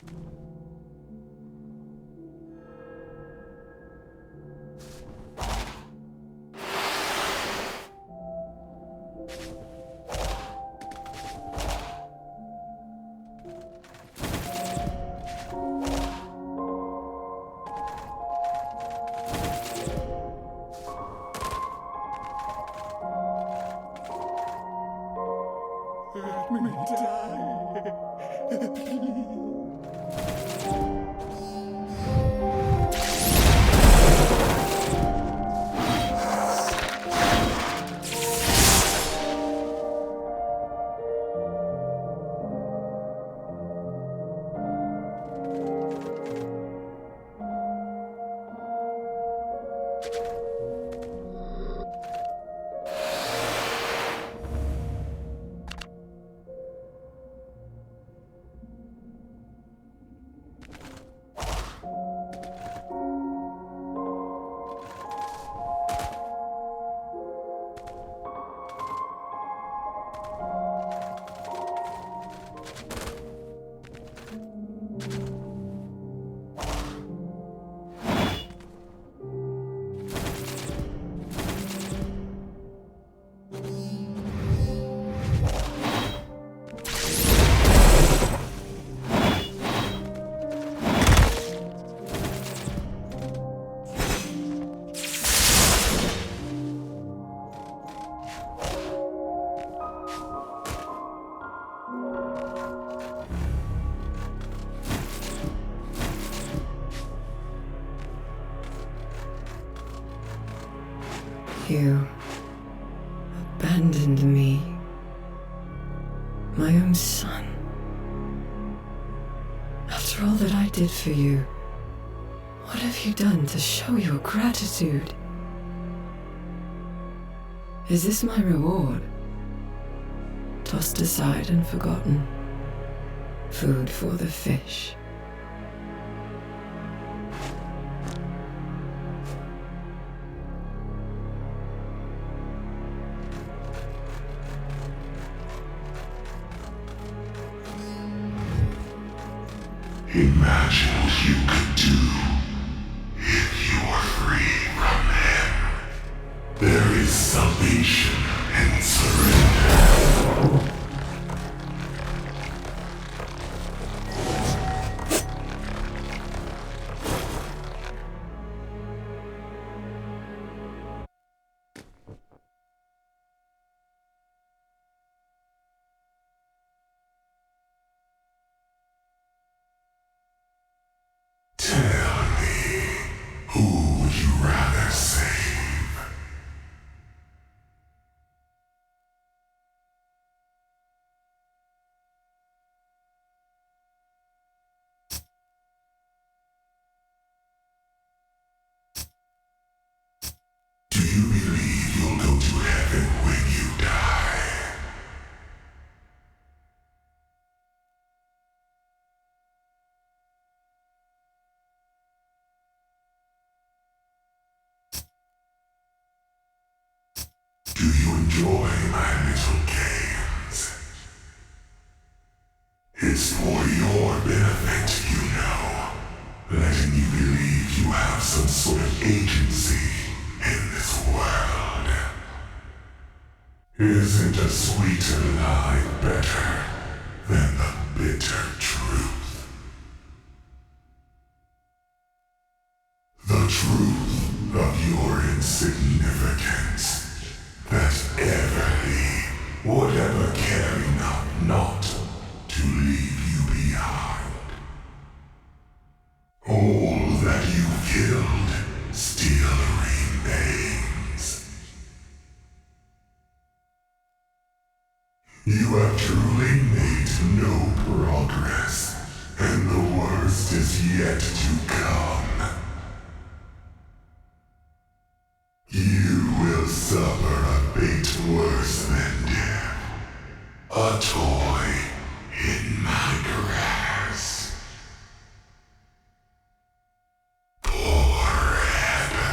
Let me die. You abandoned me, my own son. After all that I did for you, what have you done to show your gratitude? Is this my reward? Tossed aside and forgotten. Food for the fish. Imagine what you could do if you were free from him. There is salvation in surrender. Tell me, who would you rather save? Do you believe you'll go to heaven when you die? Do you enjoy my little games? It's for your benefit, you know. Letting you believe you have some sort of agency in this world. Isn't a sweeter lie better than the bitter truth? The truth of your insignificance. That everly would ever care enough not to leave you behind. All that you killed still remains. You have truly made no progress, and the worst is yet to come. You will suffer a fate worse than death. A toy in my grasp. Forever.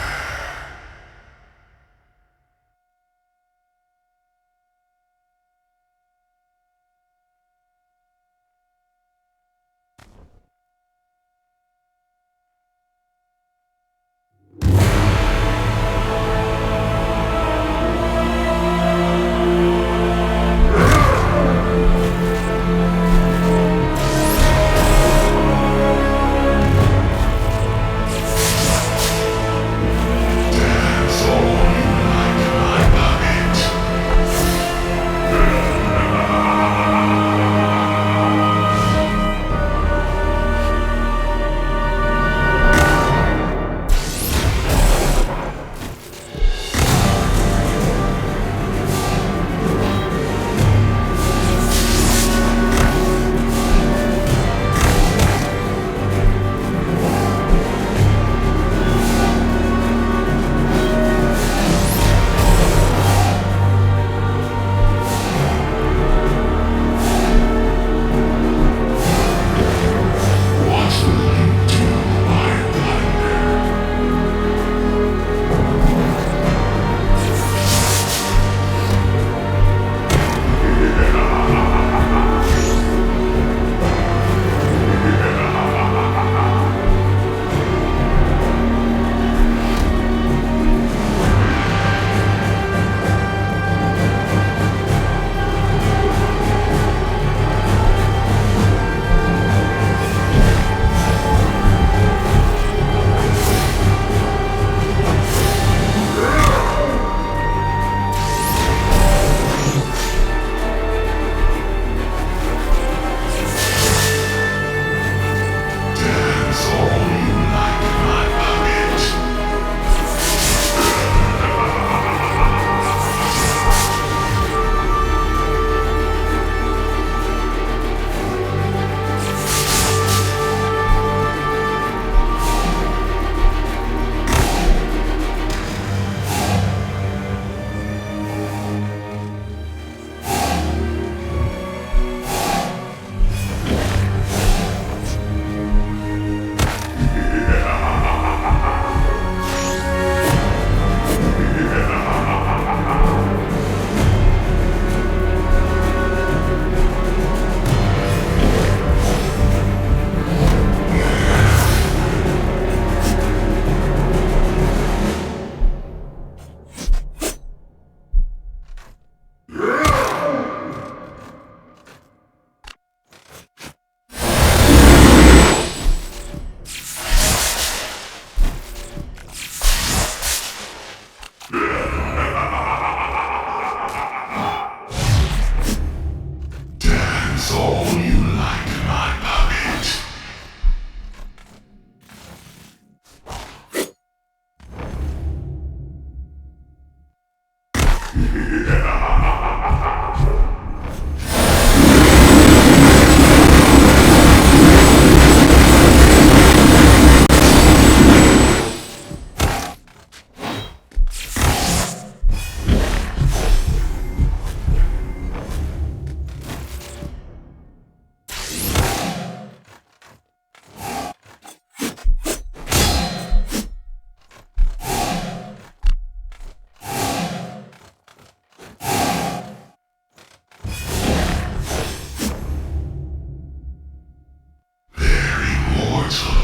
immortal.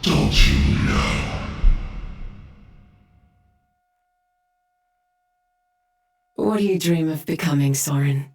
Don't you know? What do you dream of becoming, Soren?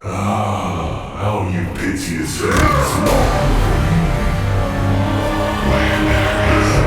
Ah, how you piteous things long. When there is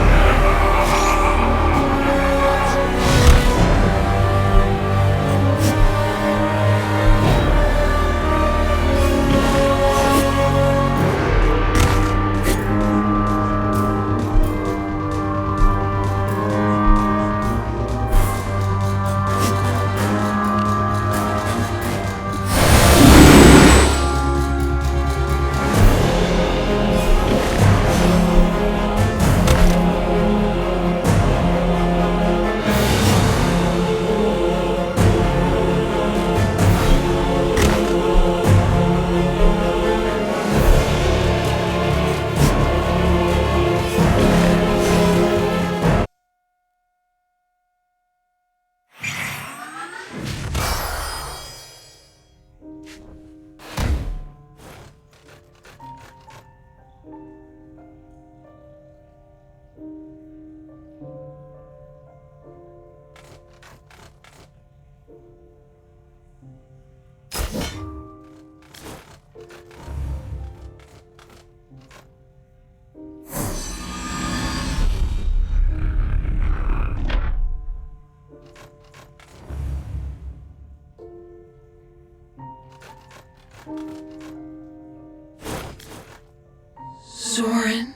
Soren?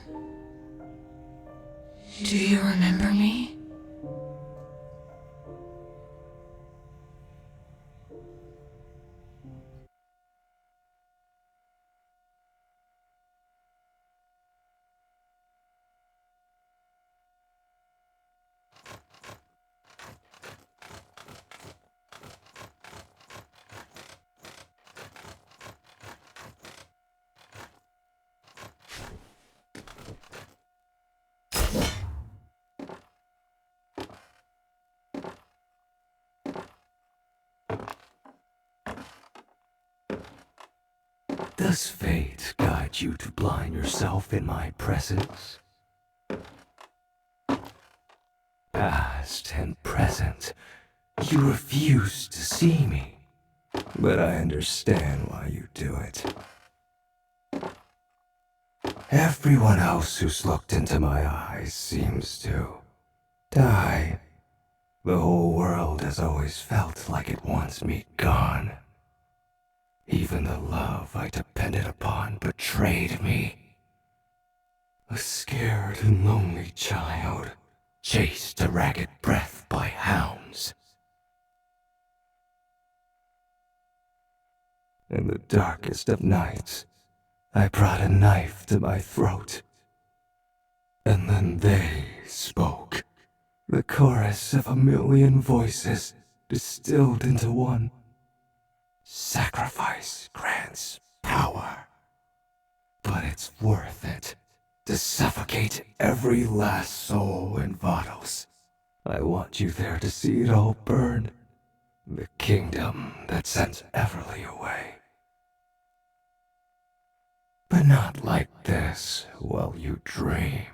Do you remember me? Does fate guide you to blind yourself in my presence? Past and present, you refuse to see me, but I understand why you do it. Everyone else who's looked into my eyes seems to die. The whole world has always felt like it wants me gone. Even the love I depended upon betrayed me. A scared and lonely child, chased a ragged breath by hounds. In the darkest of nights, I brought a knife to my throat. And then they spoke, the chorus of a million voices distilled into one. Sacrifice grants power, but it's worth it to suffocate every last soul in Vados I want you there to see it all burn. The kingdom that sends Everly away. But not like this while you dream.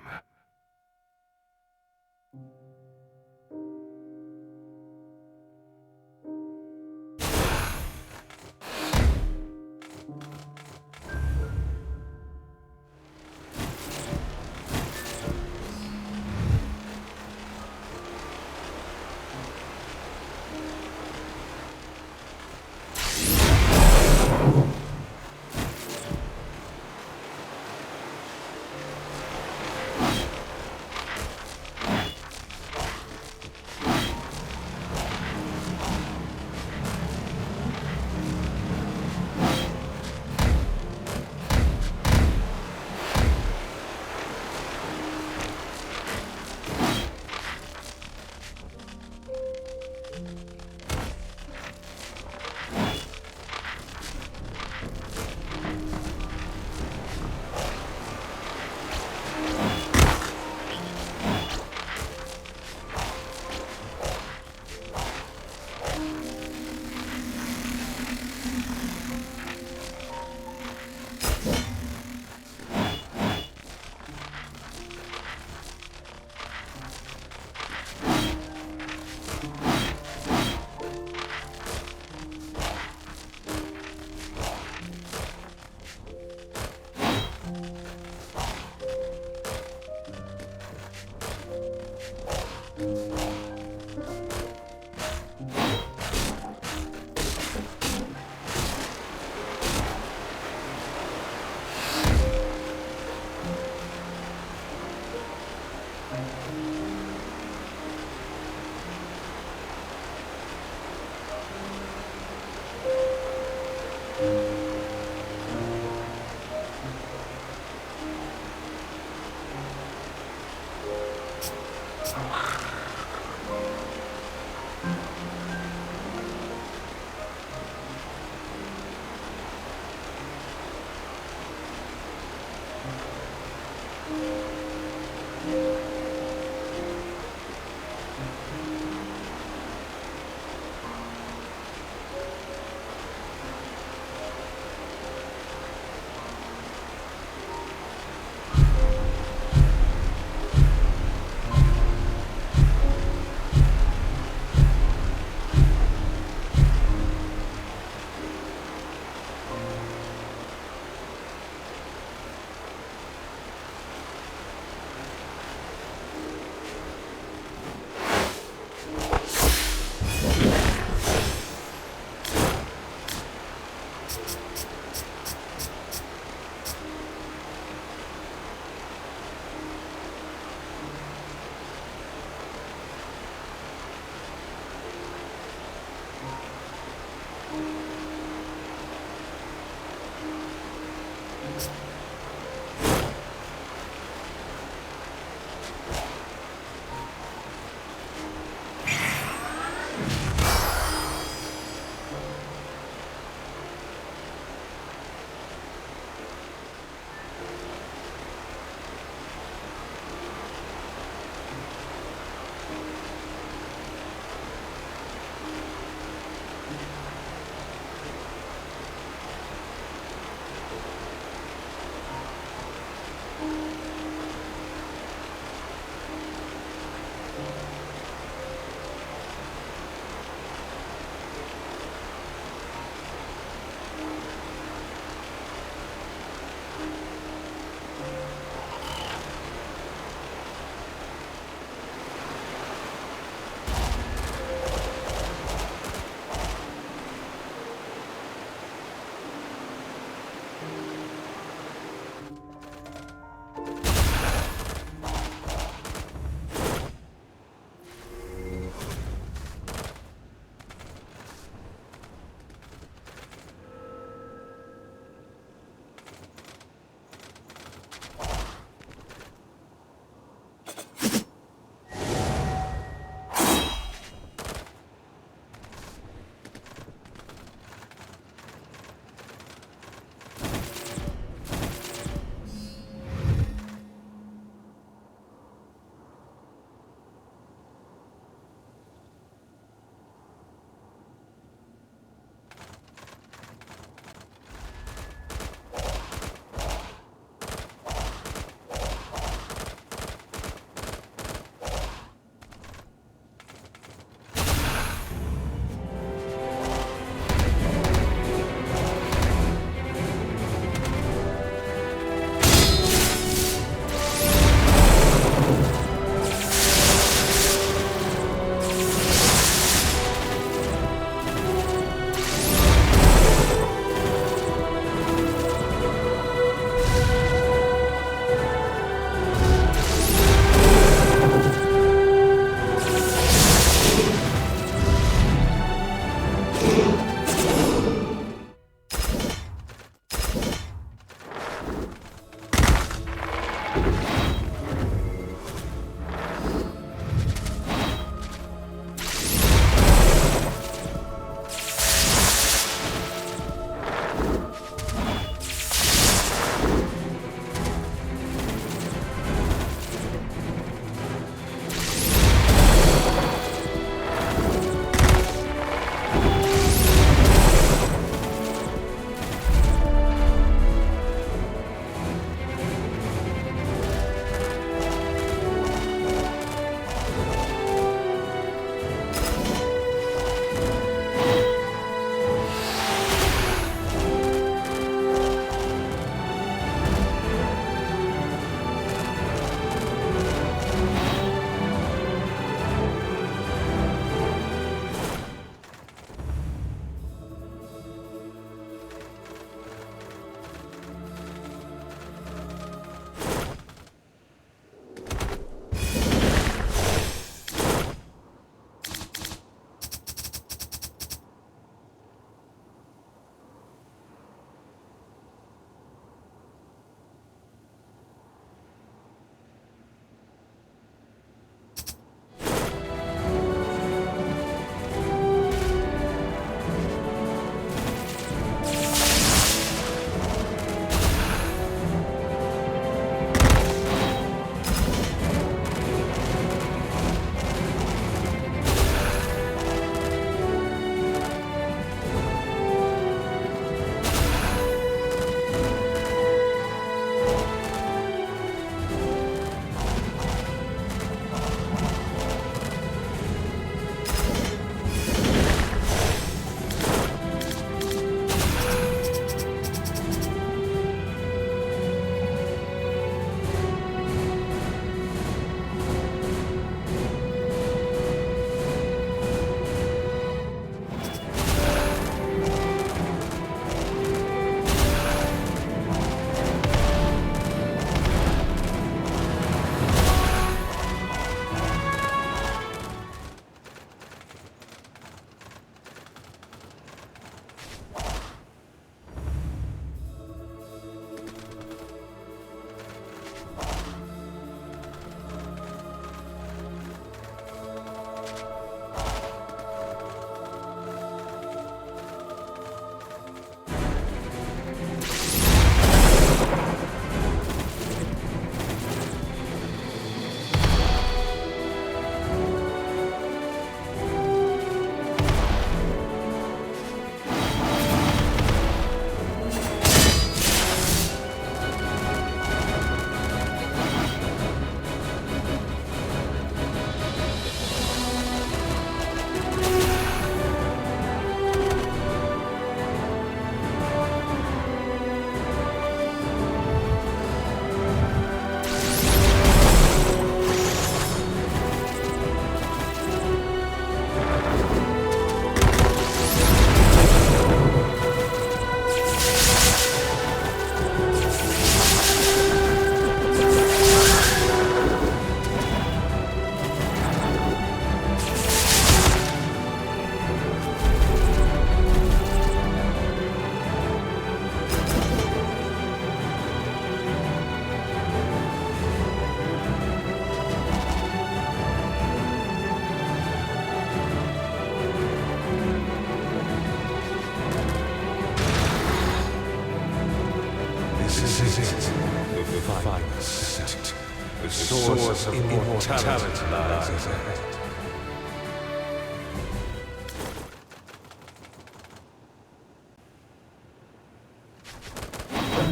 finest. The source of immortality lies ahead.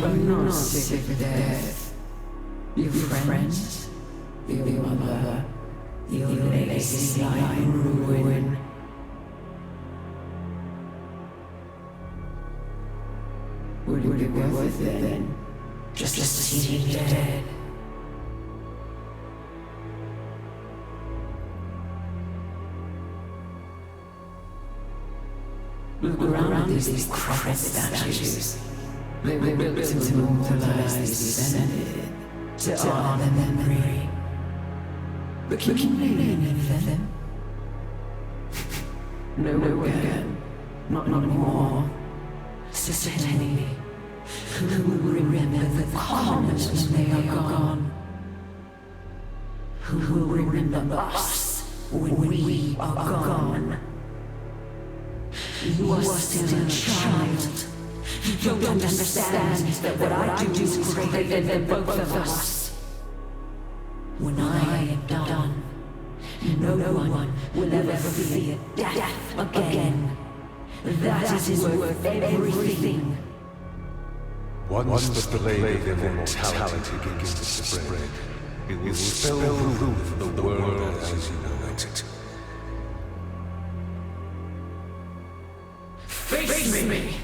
I'm not sick of death. Your friends, your mother, your legacy lie in ruin. Would it be worth it then, just to see me dead? Look around these crap statues. They were built to immortalize the descended, to honor their memory. But can you name any of them? No again. Not anymore. Sister Henny, who will remember the commoners when they are gone? Who will remember us when we are gone? You are still a child. You don't understand that what I do is greater than both of us. When I am done, no one will ever fear death again. That is worth everything. Once the blade of immortality begins to spread, it will spell the roof of the world as you know it. Face me!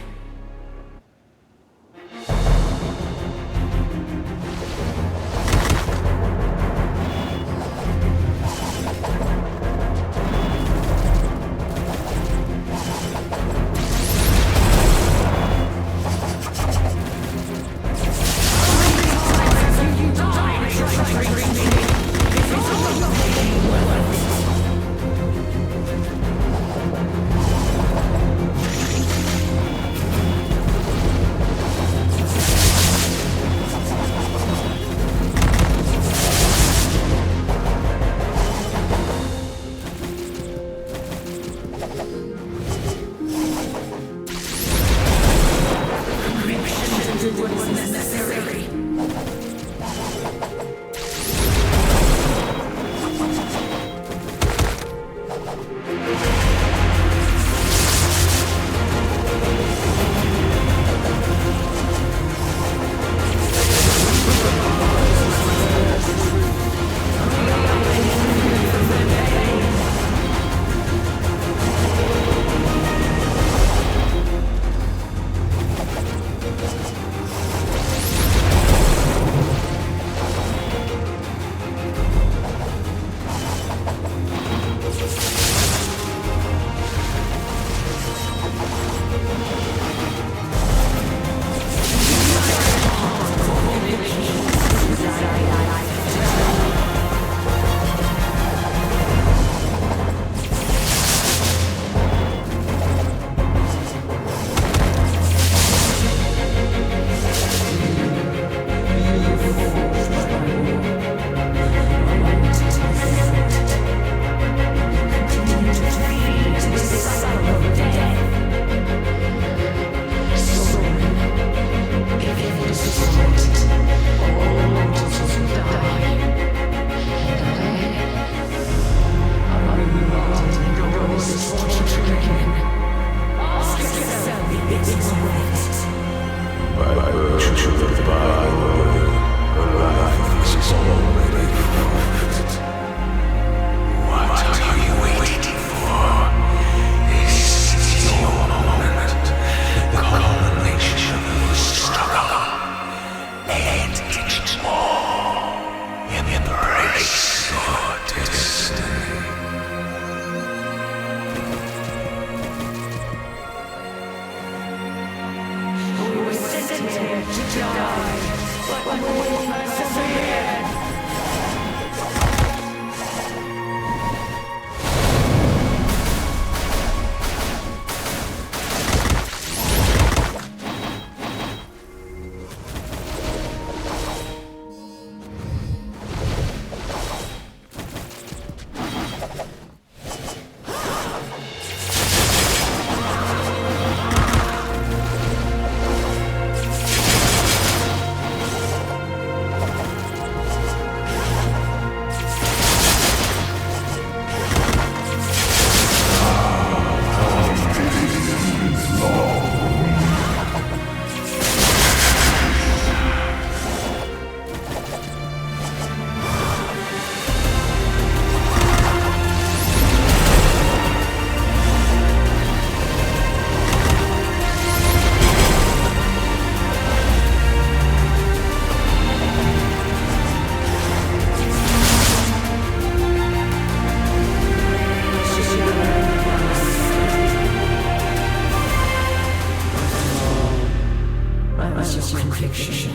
devotion.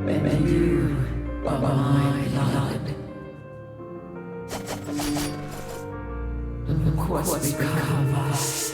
And you are my blood. Look what's become of us.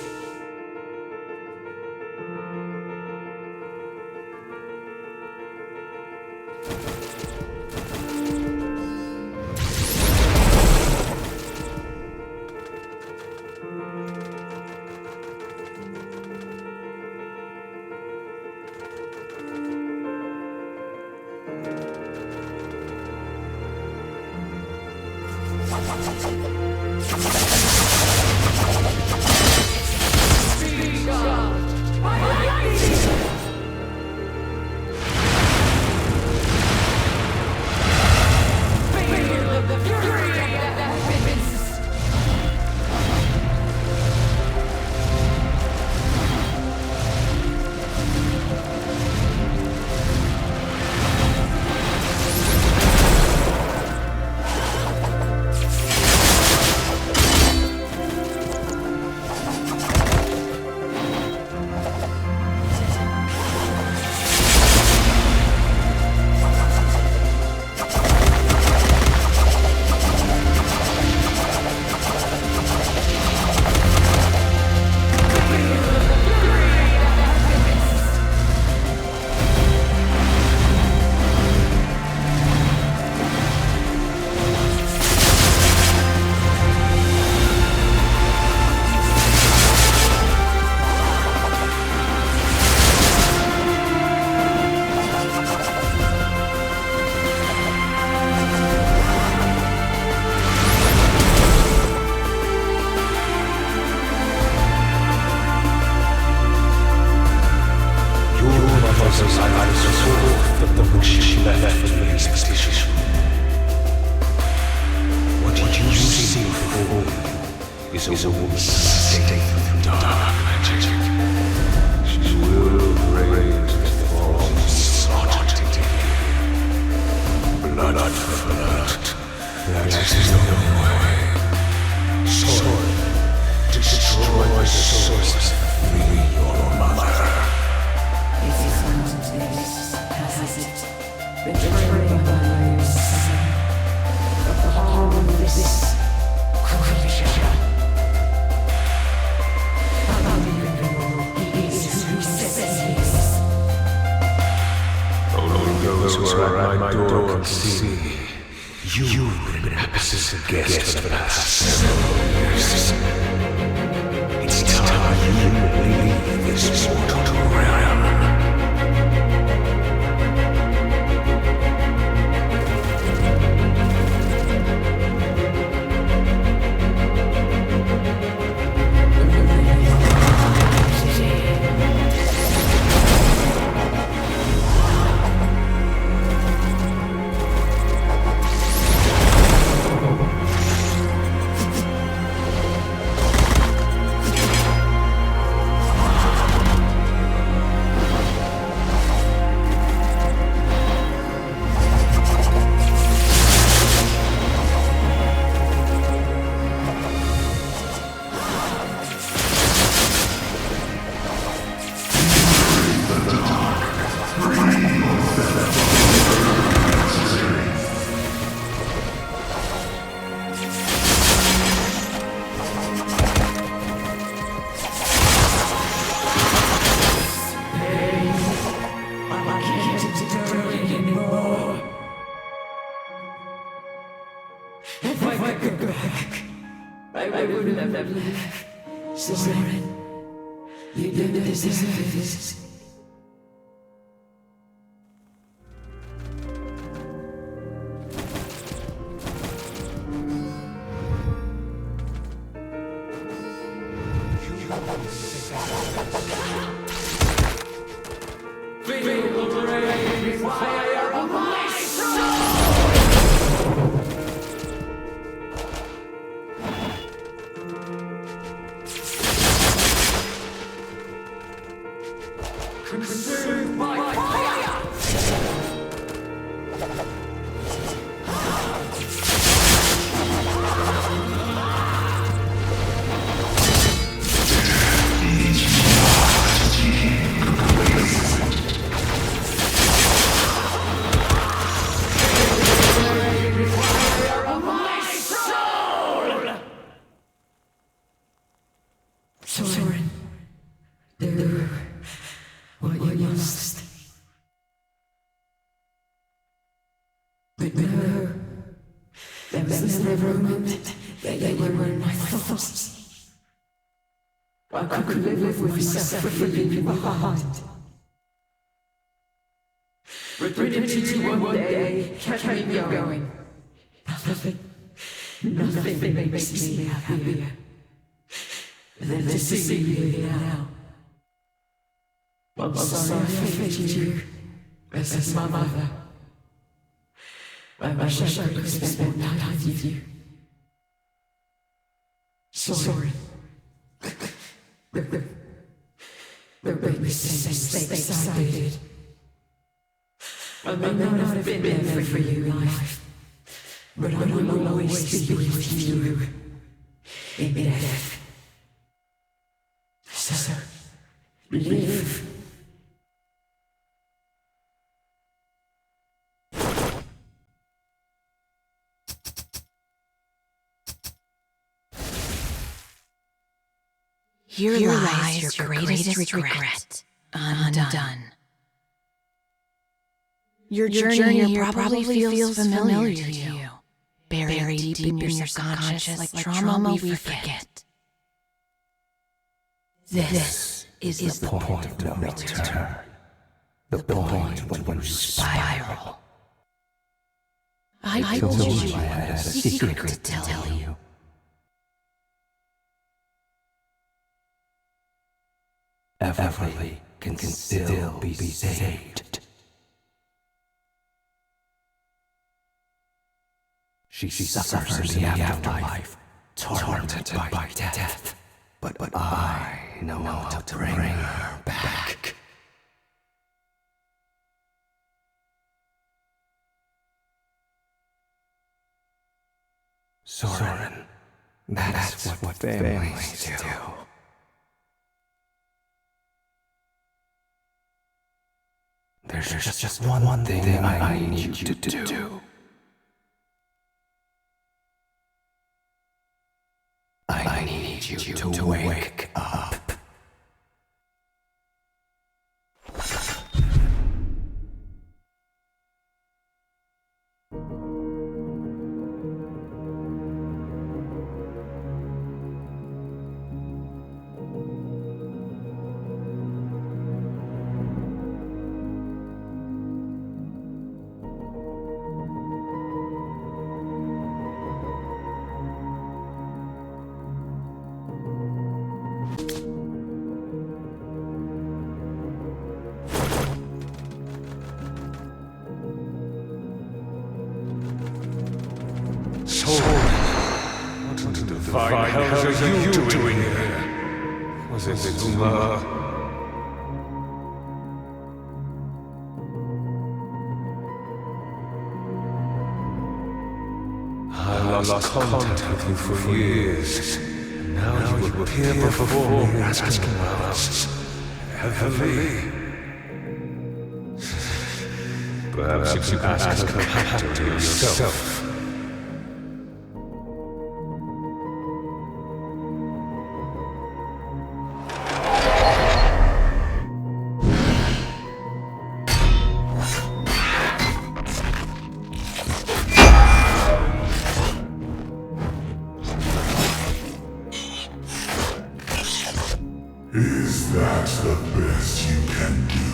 Is a woman stained with dark magic. She will raise the fallen slaughtered blood for blood. That is the way. Sword, destroy the source, free your mother. This has it betrayed by your son of the harmless creature. Those who are at my door can see. You've been a persistent guest for the past several years. It's time you leave this mortal realm. I would never live. Soren, you did this. Feel the raging fire of my soul! Consume my fire! every moment they were in my thoughts. I could live with myself for leaving you behind. Returning to you one day kept me going. Nothing makes me happier than to see you now. I'm sorry I failed you as my mother. I wish I could have spent more time with you. Sorry. The biggest mistakes I did. I may not have been there for you in life, but I will always be with you in death. So, live. Here lies your greatest regret, undone. Your journey here probably feels familiar to you, buried deep in your subconscious like trauma we forget. This is the point of no return, the point when you spiral. I told you I had a secret to tell you. Everly can still be saved. She suffers in the afterlife, tormented by death. But I know how to bring her back. Soren, that's what families do. There's just one thing I need you to do. I need you to wake up. What in the divine hells are you doing here? Was it Zuma? I lost contact with you for years. And now you appear before me asking about us. Heavily. Perhaps you can ask her captor yourself. Is that the best you can do?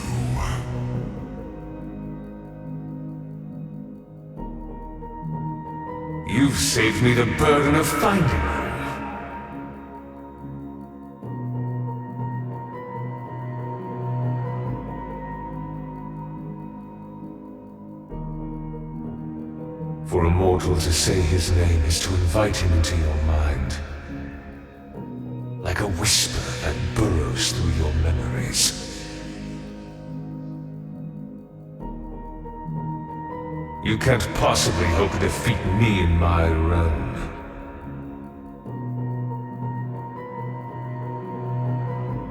You've saved me the burden of finding her. For a mortal to say his name is to invite him into your mind. Like a whisper that burrows through your memories. You can't possibly hope to defeat me in my realm.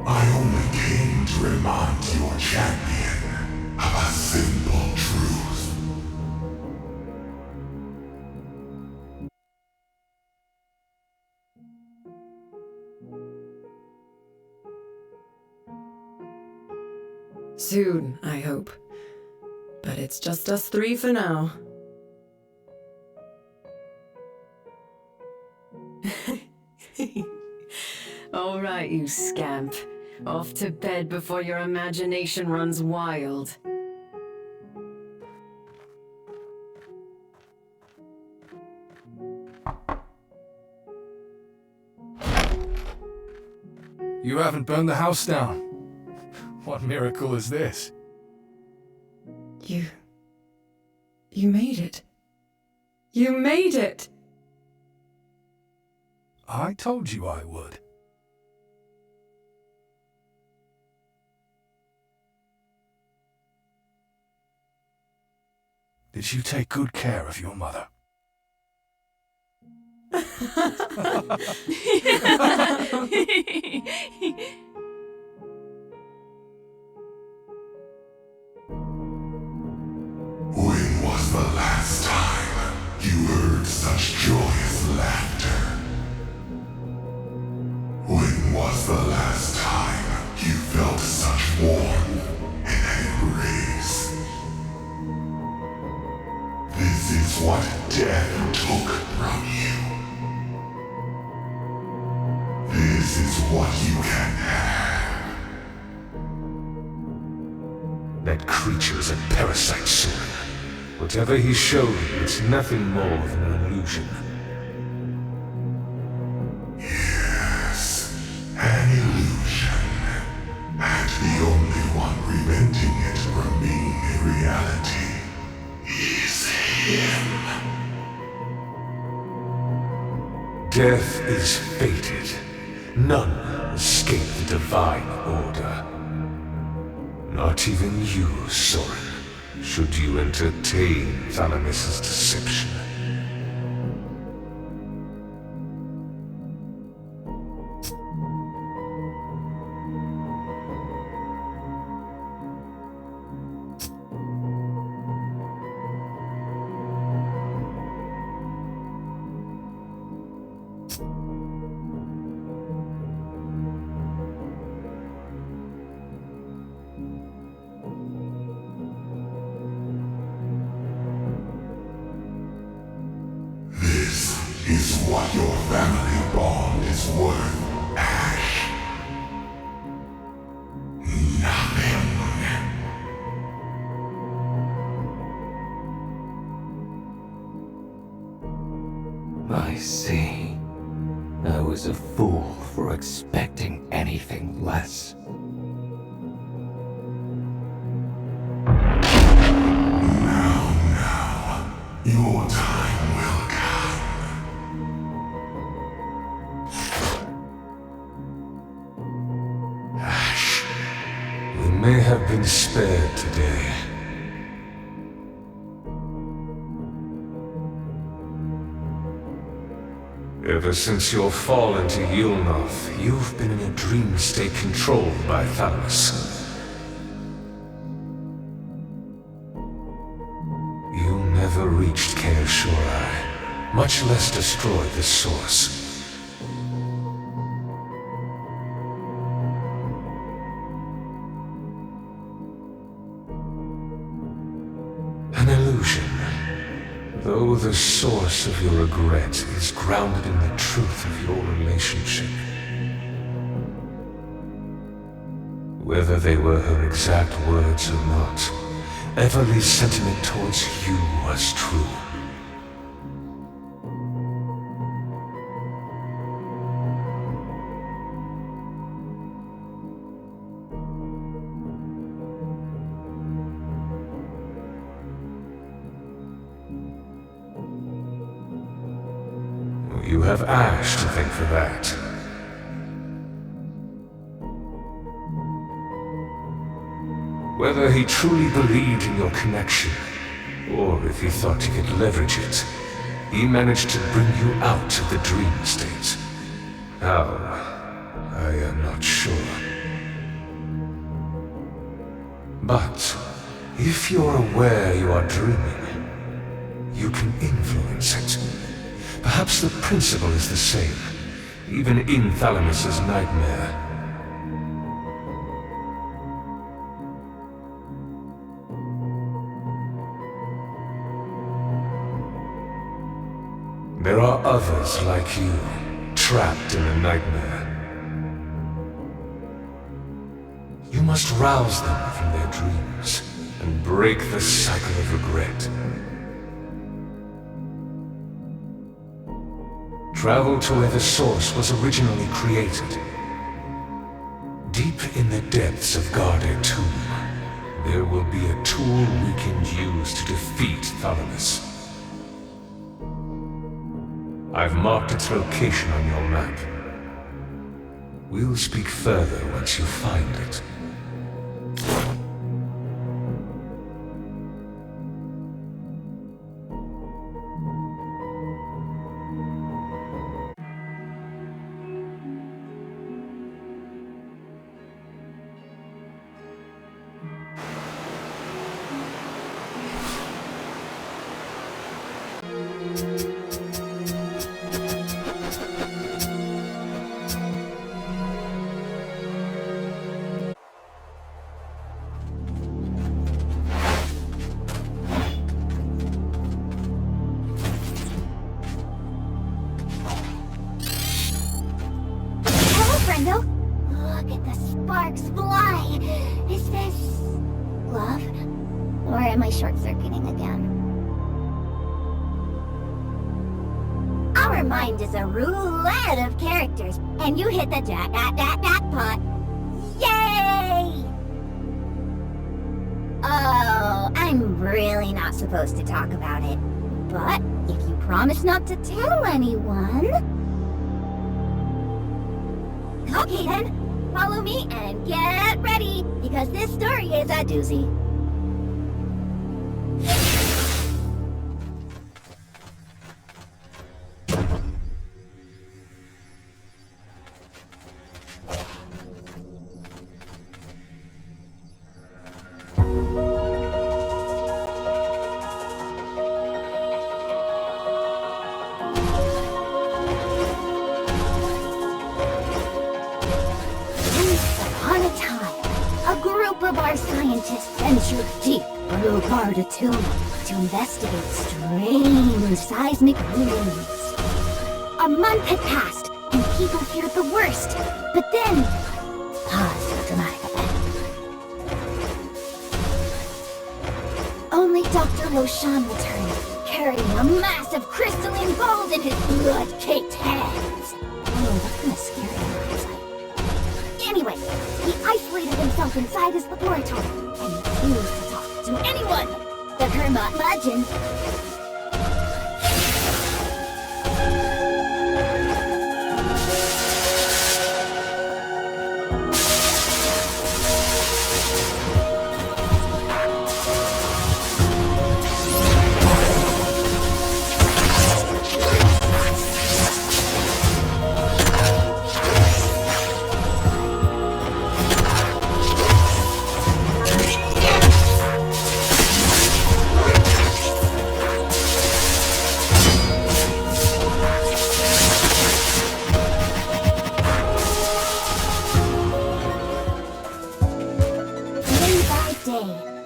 I only came to remind your champion of a simple truth. Soon, I hope. But it's just us three for now. All right, you scamp. Off to bed before your imagination runs wild. You haven't burned the house down. What miracle is this? You made it. You made it! I told you I would. Did you take good care of your mother? When was the last time you heard such joyous laughter? When was the last time you felt such warmth and embrace? This is what death took from you. This is what you can have. That creature is a parasite, Soren. Whatever he showed you, it's nothing more than an illusion. Yes, an illusion. And the only one preventing it from being a reality is him. Death is fated. None escape the divine order. Not even you, Soren, should you entertain Thalamus' deception. This is what your family bond is worth, Ash. Nothing. I see. I was a fool for expecting anything less. Now, your time will come. Ash, we may have been spared today. Ever since your fall into Yulnoth, you've been in a dream state controlled by Thalamus. You never reached Kaer Shorai, much less destroyed the source. An illusion. Though the source of your regret is grounded in the truth of your relationship. Whether they were her exact words or not, Everly's sentiment towards you was true. You have Ash to thank for that. Whether he truly believed in your connection, or if he thought he could leverage it, he managed to bring you out of the dream state. How? I am not sure. But, if you're aware you are dreaming, you can influence it. Perhaps the principle is the same, even in Thalamus' nightmare. There are others like you, trapped in a nightmare. You must rouse them from their dreams and break the cycle of regret. Travel to where the source was originally created. Deep in the depths of Guarded Tomb, there will be a tool we can use to defeat Thalamus. I've marked its location on your map. We'll speak further once you find it. Look at the sparks fly! Is this... love? Or am I short-circuiting again? Our mind is a roulette of characters, and you hit the jackpot. Yay! Oh, I'm really not supposed to talk about it. But if you promise not to tell anyone... Okay then, follow me and get ready, because this story is a doozy. Of our scientists ventured deep below Guarded Tomb to investigate strange seismic ruins. A month had passed, and people feared the worst. But then... pause for dramatic effect. Only Dr. Roshan returned, carrying a massive crystalline gold in his blood-caked hands. Oh, that's kinda scary in hindsight. Anyway, he isolated himself inside his laboratory and refused to talk to anyone. The curmudgeon.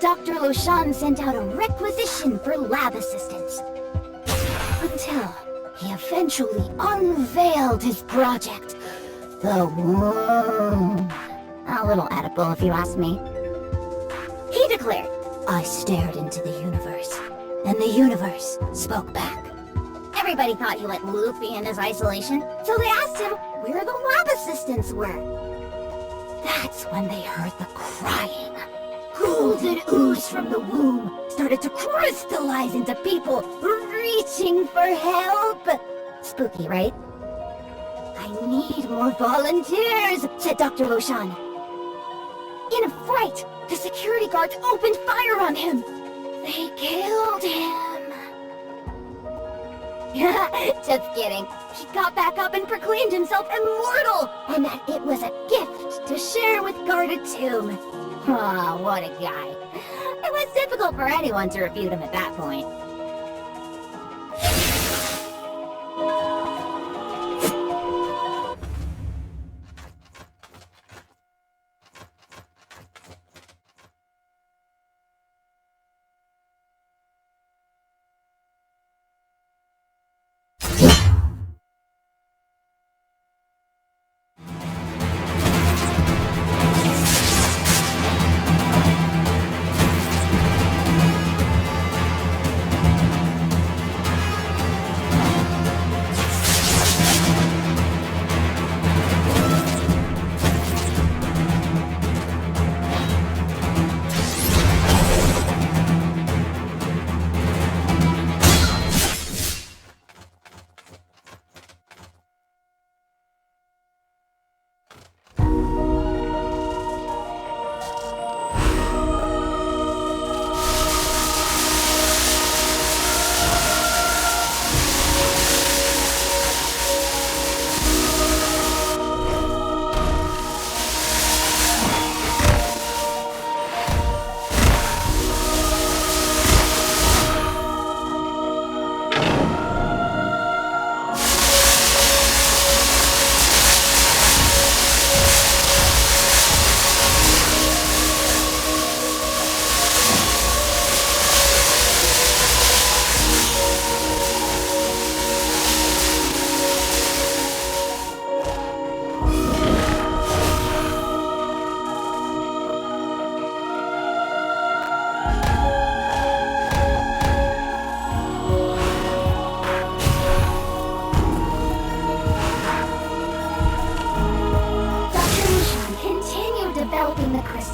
Dr. Roshan sent out a requisition for lab assistants. Until he eventually unveiled his project, the womb. A little edible if you ask me. He declared, I stared into the universe, and the universe spoke back. Everybody thought he went loopy in his isolation, so they asked him where the lab assistants were. That's when they heard the crying. Golden ooze from the womb started to crystallize into people reaching for help. Spooky, right? I need more volunteers, said Dr. Roshan. In a fright, the security guards opened fire on him. They killed him. Just kidding. He got back up and proclaimed himself immortal, and that it was a gift to share with Guarded Tomb. Aw, what a guy. It was difficult for anyone to refute him at that point.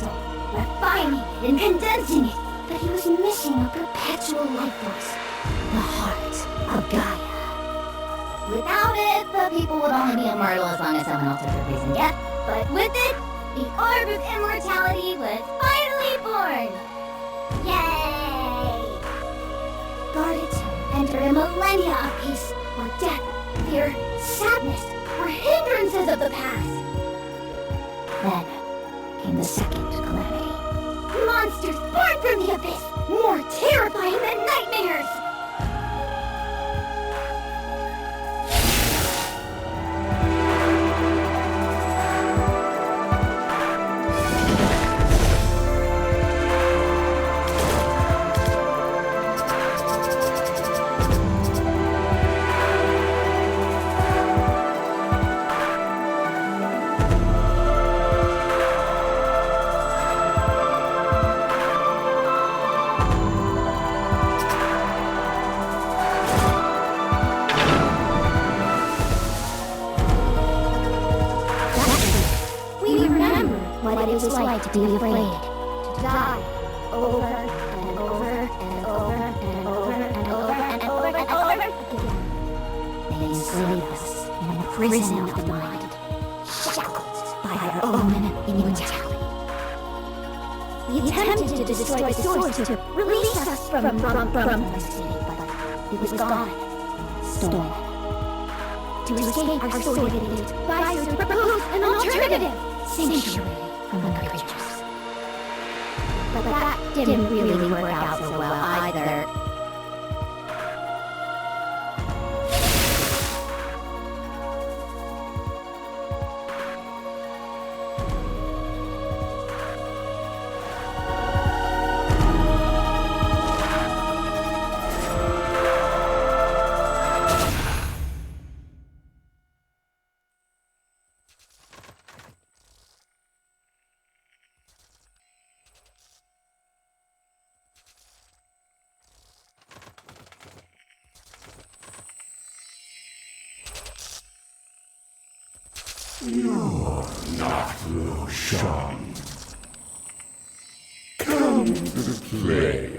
crystal, refining it and condensing it, but he was missing a perpetual life force, the heart of Gaia. Without it, the people would only be immortal as long as someone else took their place in death, but with it, the orb of immortality was finally born! Yay! Guarded to enter a millennia of peace, where death, fear, sadness were hindrances of the past. Then came the second calamity. Monsters born from the abyss, more terrifying than nightmares! What it was like to be afraid, to die over and over and over and over and over and over and over again. They enslaved us in a prison of the mind, shackled by our own immortality. We attempted to destroy the source to release us from the city, but it was gone, stolen. To escape our sordid fate, advisors proposed an alternative sanctuary from the creatures. But that didn't really work out so well either. You're not Roshan. Come to play.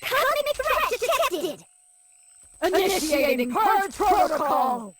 Cosmic threat detected! Initiating purge protocol!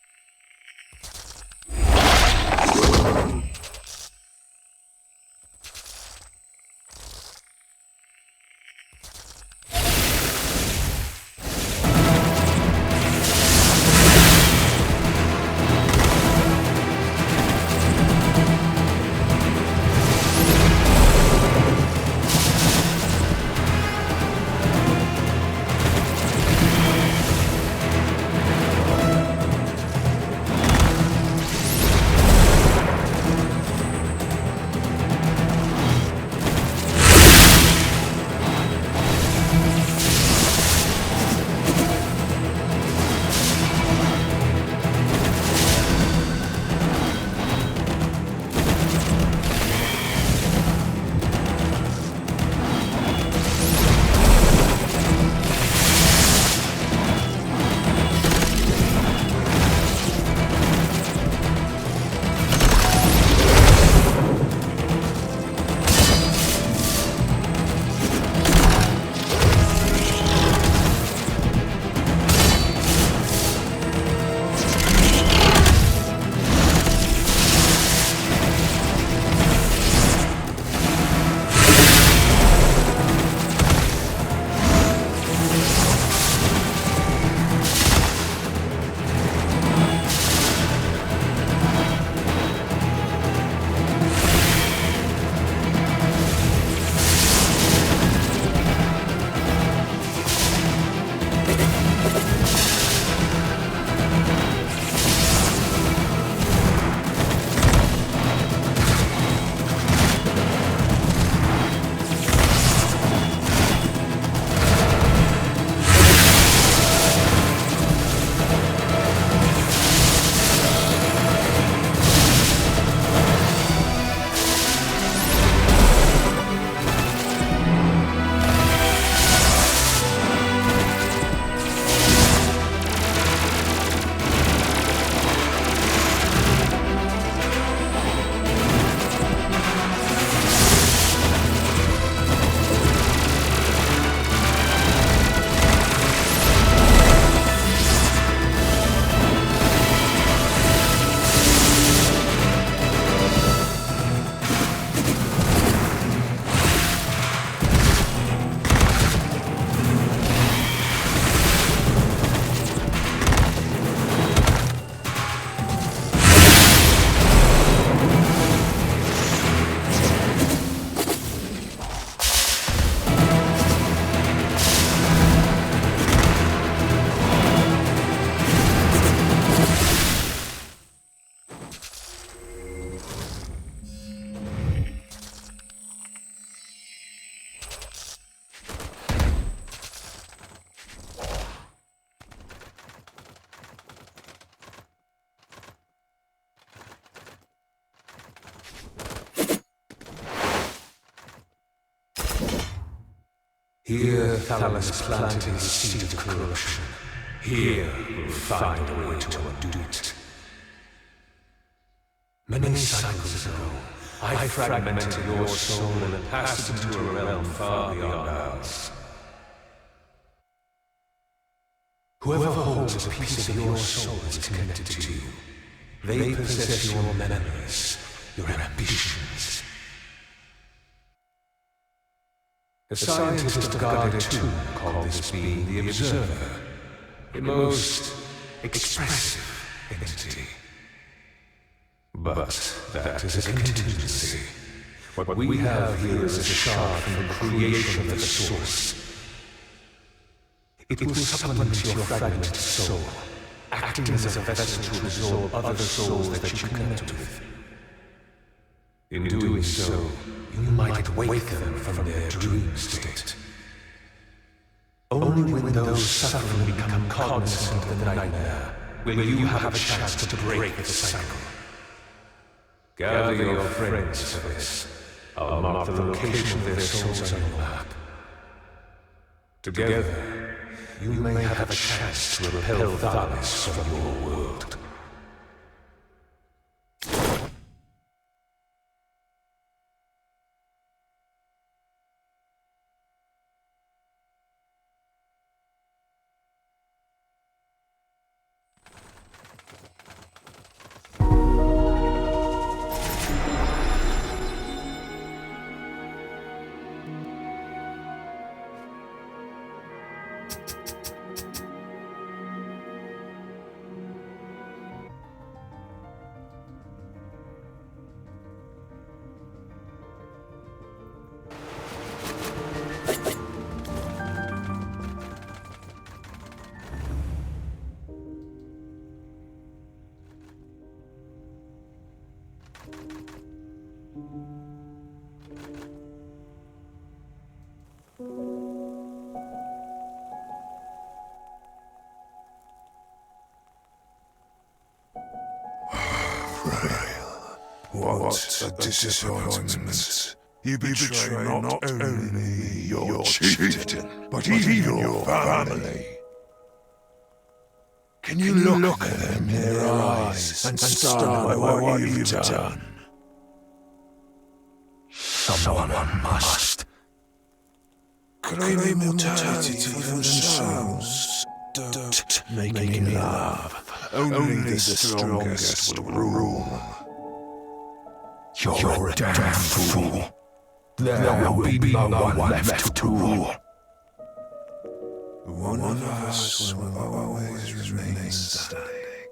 Here Thales planted his seed of corruption. Here we'll find a way to undo it. Many cycles ago, I fragmented your soul and passed into a realm far beyond ours. Whoever holds a piece of your soul is connected to you. They possess your memories, your ambitions. A scientist of GAMBIT 2 called this being the Observer, a most expressive entity. But that is a contingency. What we have here is a shard from the creation of the Source. It will supplement your fragmented soul, acting as a vessel to absorb other souls that you connect with. In doing so, you might wake them from their dream state. Only when those suffering become cognizant of the nightmare will you have a chance to break the cycle. Gather your friends for this. I'll mark the location of their souls on your map. Together, you may have a chance to repel Thales from your world. What a disappointment. You betray not only your chieftain, but even your family. Can you look at them in their eyes and stand by what you've done? Someone must. Claim immortality for themselves. Don't make me laugh. Only the strongest will rule. You're a damn fool. There will be no one left to rule. One of us will always remain standing.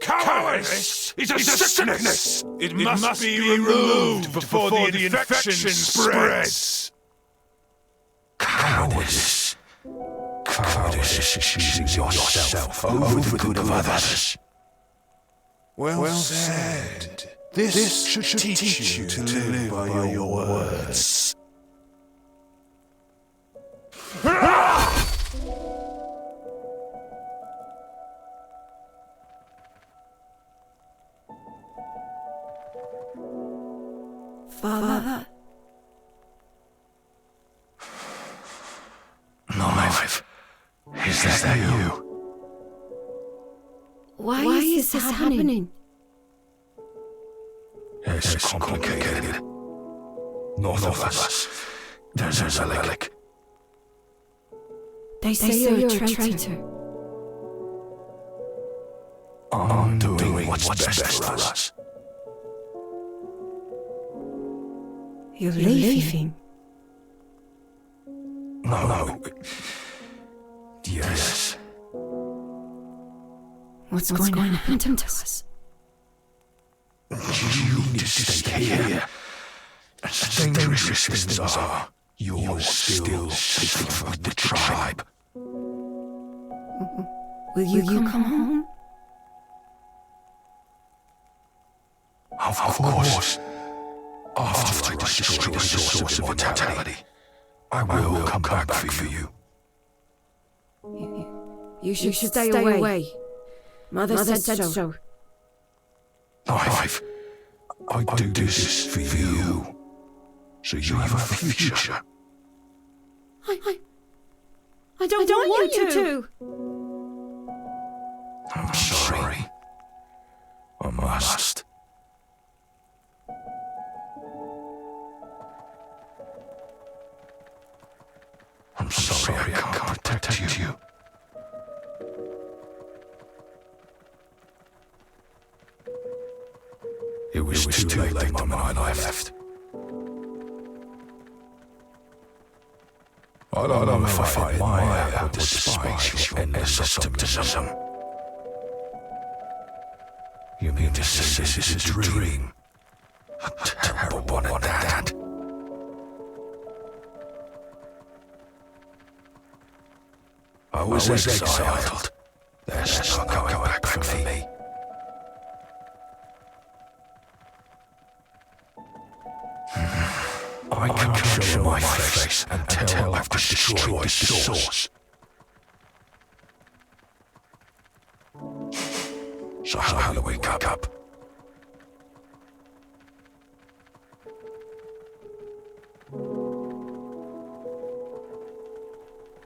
Cowardice is a sickness! It must be removed before the infection spreads! Cowardice. Cowardice is choosing yourself over the good of others. Well said. This should teach you to live by your words. Father? Knife. Is that you? Why is this happening? It's complicated. North of us, there's a relic. They say you're a traitor. I'm doing what's best for us. You're leaving? No. Yes. What's going to happen to us? You need to stay here. As dangerous as things are, you're still safe with the tribe. Will you come home? Of course. After I destroy the source of mortality, I will come back for you. You should stay away. Mother said so. Knife, I do this for you, so you have a future. I don't want you to! I'm sorry. I must. I'm sorry I can't protect you. It was too late the moment I left. I don't know if I fight my way out despite your endless optimism. You mean to say this is a dream? A terrible one at that. I was exiled. There's no going back for me. I can't show my face until I've destroyed the source. So how do we wake up?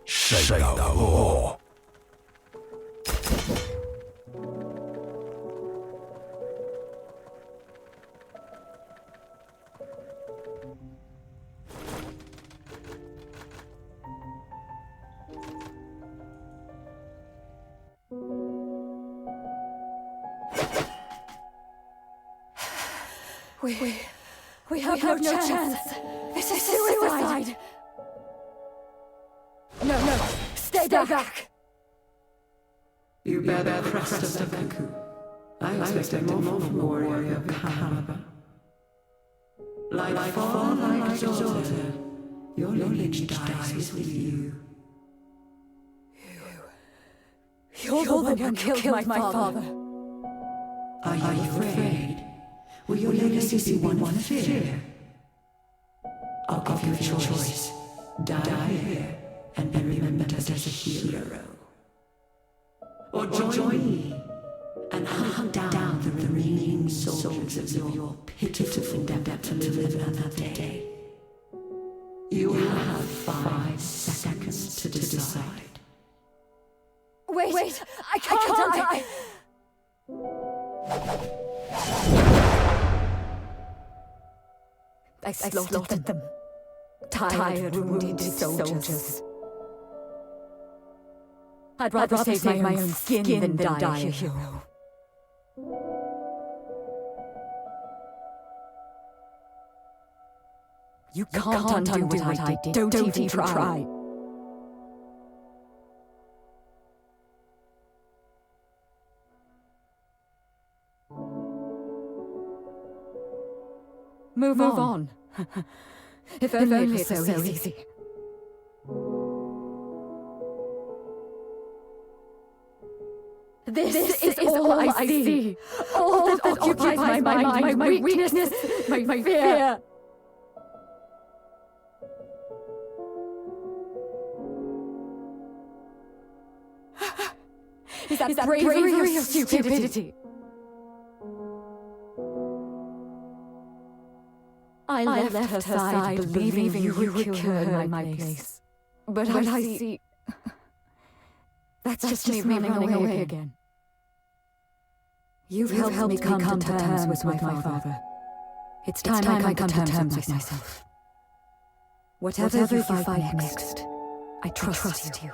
Say no more. We have no chance. This is suicide. No, stay back. You bear the crest of Venku. I expected more from a warrior of your caliber. Like father, like daughter, your lineage dies with you. You're the one who killed my father. Are you afraid? Will your legacy be one of fear? I'll give you a choice. Die here and be remembered as a hero. Or join me and hunt down the remaining soldiers of your pitiful endeavor to live another day. You have 5 seconds to decide. Wait, I can't. I slaughtered them. Tired, wounded soldiers. I'd rather save my own skin than die a hero. You can't undo what I did. Don't even try. Move on. If only it was so easy. This is all I see. All that occupies my mind, my weakness, my fear. Is that bravery or stupidity? I left her side believing you would kill her in my place. But I see... That's just me running away again. You've helped me come to terms with my father. It's time I come to terms with myself. Whatever you fight next, I trust you.